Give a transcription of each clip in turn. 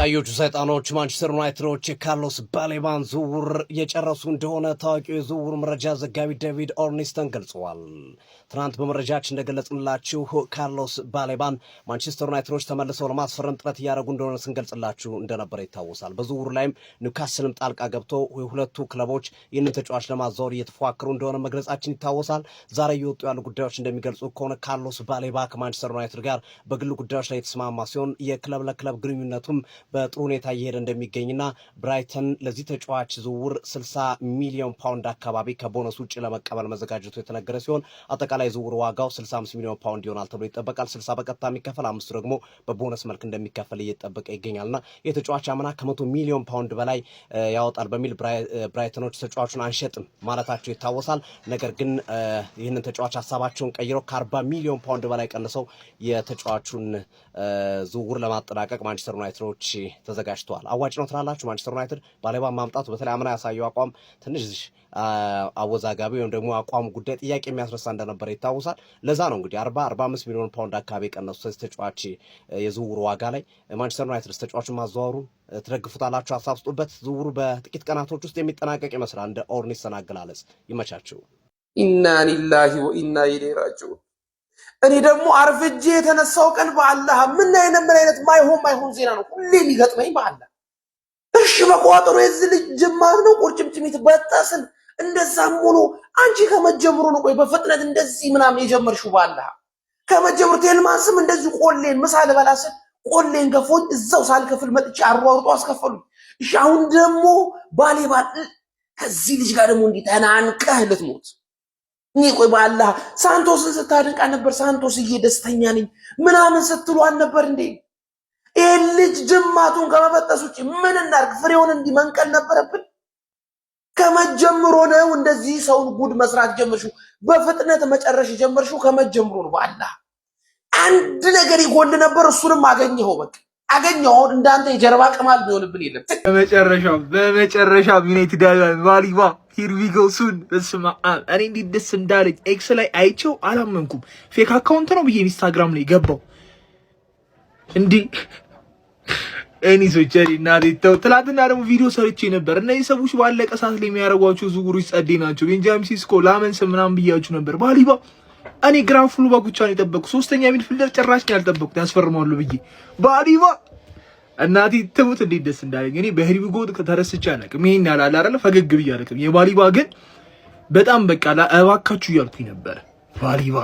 ቀዮቹ ሰይጣኖች ማንቸስተር ዩናይትዶች ካርሎስ ባሌባን ዝውውር የጨረሱ እንደሆነ ታዋቂው የዝውውር መረጃ ዘጋቢ ዴቪድ ኦርኒስተን ገልጸዋል። ትናንት በመረጃችን እንደገለጽንላችሁ ካርሎስ ባሌባን ማንቸስተር ዩናይትዶች ተመልሰው ለማስፈረም ጥረት እያደረጉ እንደሆነ ስንገልጽላችሁ እንደነበረ ይታወሳል። በዝውውሩ ላይም ኒውካስልም ጣልቃ ገብቶ የሁለቱ ክለቦች ይህንን ተጫዋች ለማዛወር እየተፎካከሩ እንደሆነ መግለጻችን ይታወሳል። ዛሬ እየወጡ ያሉ ጉዳዮች እንደሚገልጹ ከሆነ ካርሎስ ባሌባ ከማንቸስተር ዩናይትድ ጋር በግሉ ጉዳዮች ላይ የተስማማ ሲሆን የክለብ ለክለብ ግንኙነቱም በጥሩ ሁኔታ እየሄደ እንደሚገኝና ብራይተን ለዚህ ተጫዋች ዝውውር 60 ሚሊዮን ፓውንድ አካባቢ ከቦነስ ውጭ ለመቀበል መዘጋጀቱ የተነገረ ሲሆን አጠቃላይ ዝውውር ዋጋው 65 ሚሊዮን ፓውንድ ይሆናል ተብሎ ይጠበቃል። 60 በቀጥታ የሚከፈል 5 ደግሞ በቦነስ መልክ እንደሚከፈል እየተጠበቀ ይገኛልና የተጫዋች አምና ከ100 ሚሊዮን ፓውንድ በላይ ያወጣል በሚል ብራይተኖች ተጫዋቹን አንሸጥም ማለታቸው ይታወሳል። ነገር ግን ይህንን ተጫዋች ሀሳባቸውን ቀይረው ከ40 ሚሊዮን ፓውንድ በላይ ቀንሰው የተጫዋቹን ዝውውር ለማጠናቀቅ ማንቸስተር ዩናይትዶች ተዘጋጅተዋል። አዋጭ ነው ትላላችሁ? ማንቸስተር ዩናይትድ ባሌባን ማምጣቱ በተለይ አምና ያሳየው አቋም ትንሽ አወዛጋቢ ወይም ደግሞ አቋም ጉዳይ ጥያቄ የሚያስነሳ እንደነበረ ይታወሳል። ለዛ ነው እንግዲህ 45 ሚሊዮን ፓውንድ አካባቢ የቀነሱት ተጫዋች የዝውውሩ ዋጋ ላይ። ማንቸስተር ዩናይትድ ተጫዋቹን ማዘዋወሩን ትደግፉታላችሁ? ሀሳብ ስጡበት። ዝውውሩ በጥቂት ቀናቶች ውስጥ የሚጠናቀቅ ይመስላል እንደ ኦርኒስተን አገላለጽ። ይመቻችሁ። ኢና ሊላሂ ወኢና ኢለይሂ ራጂዑን። እኔ ደግሞ አርፍጄ የተነሳው ቀን በአላህ ምን አይነት ማይሆን ዜና ነው ሁሌ የሚገጥመኝ በአላህ። እሺ በቋጠሮ የዚህ ልጅ ጅማት ነው ቁርጭምጭሚት በጣስን እንደዛም ሆኖ አንቺ ከመጀመሩ ነው ቆይ በፍጥነት እንደዚህ ምናምን የጀመርሽው በአላህ ከመጀመሩ ቴልማንስም እንደዚህ ቆሌን ምሳሌ በላስን ቆሌን ገፎኝ እዛው ሳልከፍል መጥቼ አሯሩጦ አስከፈሉ። እሺ አሁን ደግሞ ባሌባን ከዚህ ልጅ ጋር ደግሞ እንዲህ ተናንቀህ ልትሞት እኔ ቆይ በአላህ ሳንቶስን ስታደንቅ ነበር። ሳንቶስዬ ደስተኛ ነኝ ምናምን ስትሉ ነበር እንዴ? ይሄ ልጅ ጅማቱን ከመበጠስ ውጪ ምን እናርግ? ፍሬውን እንዲህ መንቀል ነበረብን? ከመጀመሩ ነው እንደዚህ ሰውን ጉድ መስራት ጀመርሽው። በፍጥነት መጨረሽ ጀመርሽው ከመጀመሩ ነው። በአላህ አንድ ነገር ይጎል ነበር፣ እሱንም አገኘኸው። በቃ አገኘኸው። እንዳንተ የጀርባ ቅማል ቢሆንብን የለም። በመጨረሻ ዩናይትድ ባሌባ ሂር ዊ ጎ ሱን። በስመ አብ እኔ እንዴት ደስ እንዳለኝ ኤክስ ላይ አይቼው አላመንኩም። ፌክ አካውንት ነው ብዬ ኢንስታግራም ላይ ገባው እንዲህ እኔ ሶቸሪ እና ዴታው ትላንትና ደግሞ ቪዲዮ ሰርቼ ነበር። እነዚህ ሰዎች ባለቀ ሰዓት ላይ የሚያደርጓቸው ዝውውሮች ጸዴ ናቸው። ቤንጃሚን ሲስኮ ላመንስ ምናምን ብያችሁ ነበር። ባሌባ እኔ ግራን ፉል ባክ ብቻ ነው የጠበቅኩት። ሶስተኛ ሚድፊልደር ጭራሽ ነው ያልጠበቅኩት። ያስፈርማሉ ብዬ ባሌባ እናቴ ትሙት እንዴት ደስ እንዳለኝ። እኔ በህሪብ ጎድ ተረስቼ አላውቅም። ይሄን ያላለ አይደለ ፈገግ ብዬ አላውቅም። የባሌባ ግን በጣም በቃ እባካችሁ እያልኩኝ ነበር። ባሌባ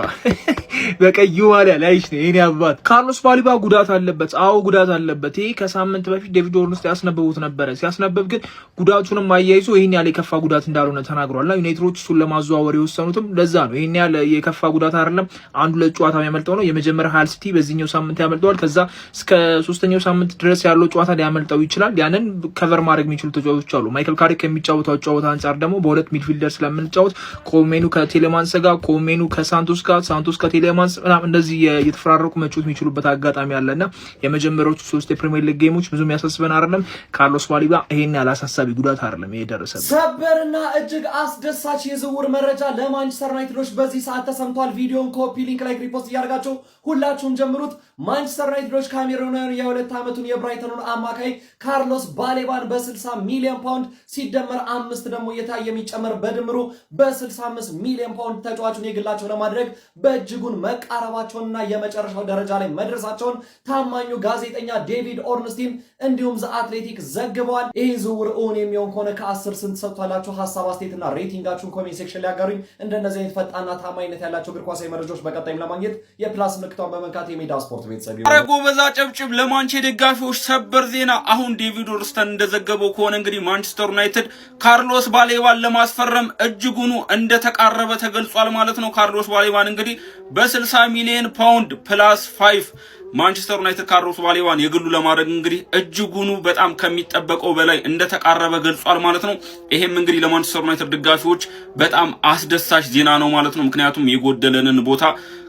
በቀዩ ማሊያ ላይሽ ነው የኔ አባት። ካርሎስ ባሌባ ጉዳት አለበት። አዎ ጉዳት አለበት። ይሄ ከሳምንት በፊት ዴቪድ ኦርንስቴን ያስነበቡት ነበረ። ሲያስነበብ ግን ጉዳቱንም አያይዞ ይሄን ያለ የከፋ ጉዳት እንዳልሆነ ተናግሯልና ዩናይትዶች እሱን ለማዘዋወር የወሰኑትም ለዛ ነው። ይሄን ያለ የከፋ ጉዳት አይደለም። አንዱ ለጨዋታ የሚያመልጠው ነው። የመጀመሪያ ሃል ሲቲ በዚህኛው ሳምንት ያመልጠዋል። ከዛ እስከ ሶስተኛው ሳምንት ድረስ ያለው ጨዋታ ሊያመልጠው ይችላል። ያንን ከቨር ማድረግ የሚችሉ ተጫዋቾች አሉ። ማይክል ካሪክ የሚጫወተው ጨዋታ አንጻር ደግሞ በሁለት ሚድፊልደር ስለምንጫወት ኮሜኑ ከቴሌማንስ ጋር ኮሜኑ ከሳንቶስ ጋር ሳንቶስ ከቴሌማንስ እንደዚህ የተፈራረቁ መጫወት የሚችሉበት አጋጣሚ አለና የመጀመሪያዎቹ 3 የፕሪሚየር ሊግ ጌሞች ብዙም ያሳስበን አይደለም። ካርሎስ ባሌባ ይሄን ያላሳሳቢ ጉዳት አይደለም የደረሰበት። ሰበርና እጅግ አስደሳች የዝውውር መረጃ ለማንቸስተር ዩናይትዶች በዚህ ሰዓት ተሰምቷል። ቪዲዮን ኮፒ ሊንክ ላይ ሪፖስት እያደረጋችሁ ሁላችሁም ጀምሩት። ማንቸስተር ዩናይትዶች ካሜሩናዊውን የ2 ዓመቱን የብራይተኑን አማካይ ካርሎስ ባሌባን በ60 ሚሊዮን ፓውንድ ሲደመር 5 ደግሞ እየታየ የሚጨመር በድምሩ በ65 ሚሊዮን ፓውንድ ተጫዋቹን የግላቸው ለማድረግ በእጅጉን መቃረባቸውንና የመጨረሻው ደረጃ ላይ መድረሳቸውን ታማኙ ጋዜጠኛ ዴቪድ ኦርንስቲን እንዲሁም ዘ አትሌቲክ ዘግበዋል። ይህ ዝውውር እውን የሚሆን ከሆነ ከ10 ስንት ሰጥቷላችሁ? ሀሳብ አስተያየትና ሬቲንጋችሁን ኮሜንት ሴክሽን ላይ ያጋሩኝ። እንደነዚህ አይነት ፈጣንና ታማኝነት ያላቸው እግር ኳሳዊ መረጃዎች በቀጣይም ለማግኘት የፕላስ ምልክቷን በመንካት የሜዳ ስፖርት ቤተሰብ ይሁኑ። አረ ጎበዛ ጨብጭብ። ለማንቼ ደጋፊዎች ሰበር ዜና። አሁን ዴቪድ ኦርንስተን እንደዘገበው ከሆነ እንግዲህ ማንቸስተር ዩናይትድ ካርሎስ ባሌባን ለማስፈረም እጅጉኑ እንደተቃረበ ተገልጿል ማለት ነው። ካርሎስ ባሌባን እንግዲህ በ60 ሚሊዮን ፓውንድ ፕላስ 5 ማንቸስተር ዩናይትድ ካርሎስ ባሌባን የግሉ ለማድረግ እንግዲህ እጅጉኑ በጣም ከሚጠበቀው በላይ እንደተቃረበ ገልጿል ማለት ነው። ይሄም እንግዲህ ለማንቸስተር ዩናይትድ ደጋፊዎች በጣም አስደሳች ዜና ነው ማለት ነው። ምክንያቱም የጎደለንን ቦታ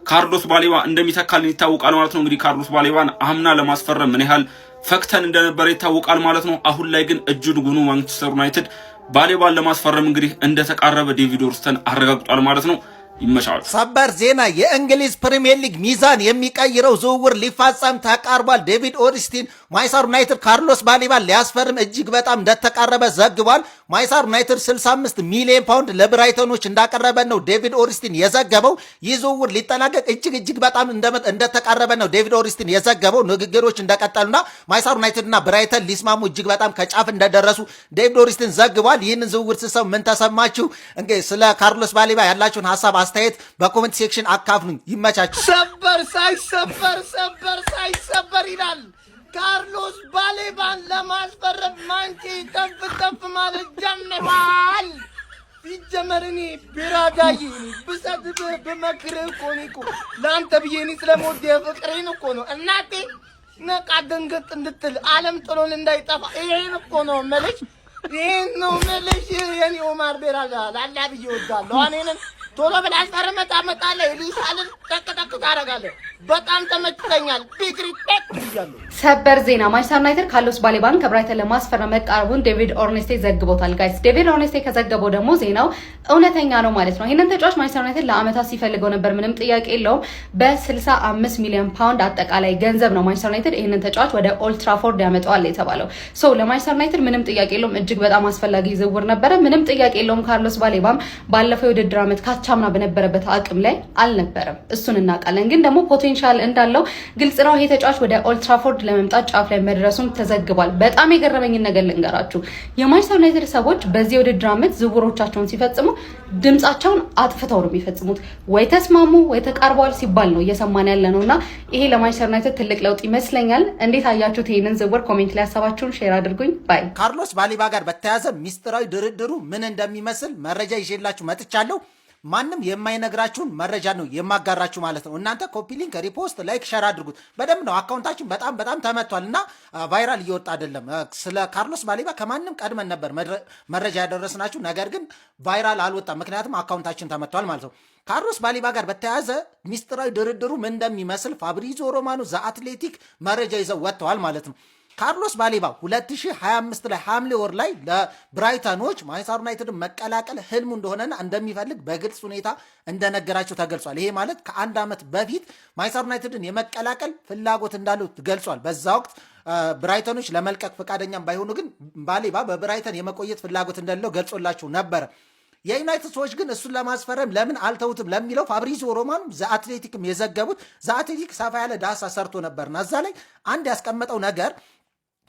ካርሎስ ባሌባ እንደሚተካልን ይታወቃል ማለት ነው። እንግዲህ ካርሎስ ባሌባን አምና ለማስፈረም ምን ያህል ፈክተን እንደነበረ ይታወቃል ማለት ነው። አሁን ላይ ግን እጅጉኑ ማንቸስተር ዩናይትድ ባሌባን ለማስፈረም እንግዲህ እንደተቃረበ ዴቪድ ኦርንስተን አረጋግጧል ማለት ነው። ይመቻሉ። ሰበር ዜና የእንግሊዝ ፕሪሚየር ሊግ ሚዛን የሚቀይረው ዝውውር ሊፈጸም ተቃርቧል። ዴቪድ ኦርንስቲን ማንቸስተር ዩናይትድ ካርሎስ ባሌባን ሊያስፈርም እጅግ በጣም እንደተቃረበ ዘግቧል። ማንቸስተር ዩናይትድ 65 ሚሊዮን ፓውንድ ለብራይተኖች እንዳቀረበ ነው ዴቪድ ኦርንስቲን የዘገበው። ይህ ዝውውር ሊጠናቀቅ እጅግ በጣም እንደተቃረበ ነው ዴቪድ ኦርንስቲን የዘገበው። ንግግሮች እንደቀጠሉና ማንቸስተር ዩናይትድ እና ብራይተን ሊስማሙ እጅግ በጣም ከጫፍ እንደደረሱ ዴቪድ ኦርንስቲን ዘግቧል። ይህንን ዝውውር ስሰሙ ምን ተሰማችሁ? እንግዲህ ስለ ካርሎስ ባሌባ ያላችሁን ሀሳብ አስተያየት በኮሜንት ሴክሽን አካፍሉኝ። ይመቻችሁ። ሰበር ሳይሰበር ይላል። ካርሎስ ባሌባን ለማስፈረም ማንቼ ተፍ ማለት ጀምሯል። ሲጀመር እኔ ቢራዳይ ብሰድብህ ብመክርህ እኮ ለአንተ ብዬ እኔ ስለምወድ የፍቅሬን እኮ ነው። እናቴ ነቃ ደንገጥ እንድትል ዓለም ጥሎን እንዳይጠፋ ይሄን እኮ ነው መልሽ። ይሄን ነው መልሽ። የኔ ኦማር ቤራዳ ላላ ብዬ ወዳለሁ። እኔንም ቶሎ ብለህ አስፈርመህ ታመጣለህ። ኤሊሳልን ጠቅ ታደርጋለህ። በጣም ተመችቶኛል። ቢግ ሪስፔክት ብያለሁ። ሰበር ዜና ማንቸስተር ዩናይትድ ካርሎስ ባሌባን ከብራይተን ለማስፈረም መቃረቡን ዴቪድ ኦርንስቴ ዘግቦታል። ጋይስ ዴቪድ ኦርንስቴ ከዘገበው ደግሞ ዜናው እውነተኛ ነው ማለት ነው። ይህንን ተጫዋች ማንቸስተር ዩናይትድ ለአመታት ሲፈልገው ነበር፣ ምንም ጥያቄ የለውም። በ65 ሚሊዮን ፓውንድ አጠቃላይ ገንዘብ ነው ማንቸስተር ዩናይትድ ይህንን ተጫዋች ወደ ኦልድ ትራፎርድ ያመጣዋል የተባለው። ሶ ለማንቸስተር ዩናይትድ ምንም ጥያቄ የለውም፣ እጅግ በጣም አስፈላጊ ዝውውር ነበረ። ምንም ጥያቄ የለውም። ካርሎስ ባሌባም ባለፈው የውድድር አመት ካቻምና በነበረበት አቅም ላይ አልነበረም፣ እሱን እናውቃለን። ግን ደግሞ ፖቴንሻል እንዳለው ግልጽ ነው። ይሄ ተጫዋች ወደ ኦልድ ትራፎርድ ለመምጣት ጫፍ ላይ መድረሱን ተዘግቧል። በጣም የገረመኝን ነገር ልንገራችሁ። የማንቸስተር ዩናይትድ ሰዎች በዚህ የውድድር ዓመት ዝውውሮቻቸውን ሲፈጽሙ ድምጻቸውን አጥፍተው ነው የሚፈጽሙት። ወይ ተስማሙ ወይ ተቃርበዋል ሲባል ነው እየሰማን ያለ ነውና ይሄ ለማንቸስተር ዩናይትድ ትልቅ ለውጥ ይመስለኛል። እንዴት አያችሁት ይሄንን ዝውውር? ኮሜንት ላይ ሀሳባችሁን ሼር አድርጉኝ። ባይ ካርሎስ ባሌባ ጋር በተያያዘ ሚስጥራዊ ድርድሩ ምን እንደሚመስል መረጃ ይዤላችሁ መጥቻለሁ። ማንም የማይነግራችሁን መረጃ ነው የማጋራችሁ ማለት ነው። እናንተ ኮፒ ሊንክ፣ ሪፖስት፣ ላይክ፣ ሸር አድርጉት በደንብ ነው። አካውንታችን በጣም ተመቷል እና ቫይራል እየወጣ አይደለም። ስለ ካርሎስ ባሌባ ከማንም ቀድመን ነበር መረጃ ያደረስናችሁ፣ ነገር ግን ቫይራል አልወጣም፣ ምክንያቱም አካውንታችን ተመቷል ማለት ነው። ካርሎስ ባሌባ ጋር በተያያዘ ሚስጥራዊ ድርድሩ ምን እንደሚመስል ፋብሪዞ ሮማኖ ዘአትሌቲክ መረጃ ይዘው ወጥተዋል ማለት ነው። ካርሎስ ባሌባ 2025 ላይ ሐምሌ ወር ላይ ለብራይተኖች ማንቸስተር ዩናይትድን መቀላቀል ህልሙ እንደሆነና እንደሚፈልግ በግልጽ ሁኔታ እንደነገራቸው ተገልጿል። ይሄ ማለት ከአንድ ዓመት በፊት ማንቸስተር ዩናይትድን የመቀላቀል ፍላጎት እንዳለው ገልጿል። በዛ ወቅት ብራይተኖች ለመልቀቅ ፈቃደኛም ባይሆኑ ግን ባሌባ በብራይተን የመቆየት ፍላጎት እንደሌለው ገልጾላቸው ነበረ። የዩናይትድ ሰዎች ግን እሱን ለማስፈረም ለምን አልተውትም ለሚለው ፋብሪዞ ሮማኖ ዘአትሌቲክም የዘገቡት ዘአትሌቲክ ሰፋ ያለ ዳሳ ሰርቶ ነበርና እዛ ላይ አንድ ያስቀመጠው ነገር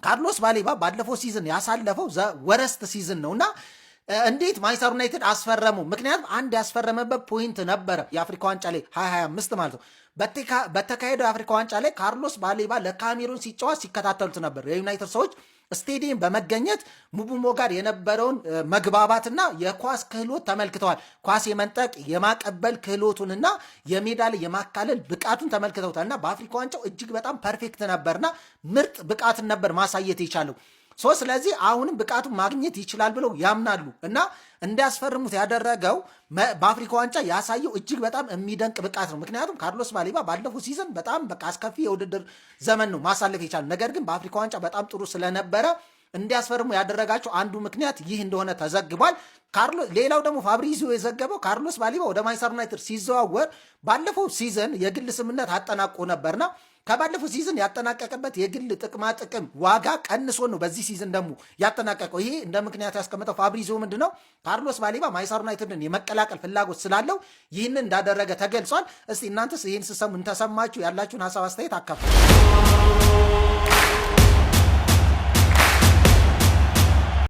ካርሎስ ባሌባ ባለፈው ሲዝን ያሳለፈው ወረስት ሲዝን ነውና እንዴት ማንቸስተር ዩናይትድ አስፈረመው? ምክንያቱም አንድ ያስፈረመበት ፖይንት ነበረ። የአፍሪካ ዋንጫ ላይ 2025 ማለት ነው በተካሄደው የአፍሪካ ዋንጫ ላይ ካርሎስ ባሌባ ለካሜሩን ሲጫወት ሲከታተሉት ነበር። የዩናይትድ ሰዎች ስቴዲየም በመገኘት ሙቡሞ ጋር የነበረውን መግባባትና የኳስ ክህሎት ተመልክተዋል። ኳስ የመንጠቅ የማቀበል ክህሎቱንና የሜዳ ላይ የማካለል ብቃቱን ተመልክተውታል እና በአፍሪካ ዋንጫው እጅግ በጣም ፐርፌክት ነበርና ምርጥ ብቃትን ነበር ማሳየት የቻለው። ስለዚህ አሁንም ብቃቱን ማግኘት ይችላል ብለው ያምናሉ እና እንዲያስፈርሙት ያደረገው በአፍሪካ ዋንጫ ያሳየው እጅግ በጣም የሚደንቅ ብቃት ነው። ምክንያቱም ካርሎስ ባሌባ ባለፈው ሲዝን በጣም አስከፊ የውድድር ዘመን ነው ማሳለፍ የቻለ፣ ነገር ግን በአፍሪካ ዋንጫ በጣም ጥሩ ስለነበረ እንዲያስፈርሙ ያደረጋቸው አንዱ ምክንያት ይህ እንደሆነ ተዘግቧል። ሌላው ደግሞ ፋብሪዚዮ የዘገበው ካርሎስ ባሌባ ወደ ማንቸስተር ዩናይትድ ሲዘዋወር ባለፈው ሲዝን የግል ስምምነት አጠናቆ ነበርና ከባለፈው ሲዝን ያጠናቀቀበት የግል ጥቅማ ጥቅም ዋጋ ቀንሶ ነው በዚህ ሲዝን ደግሞ ያጠናቀቀው። ይሄ እንደ ምክንያት ያስቀመጠው ፋብሪዚዮ ምንድነው ካርሎስ ባሌባ ማንቸስተር ዩናይትድን የመቀላቀል ፍላጎት ስላለው ይህንን እንዳደረገ ተገልጿል። እስቲ እናንተስ ይህን ስሰሙ እንተሰማችሁ? ያላችሁን ሀሳብ አስተያየት አካፍሉ።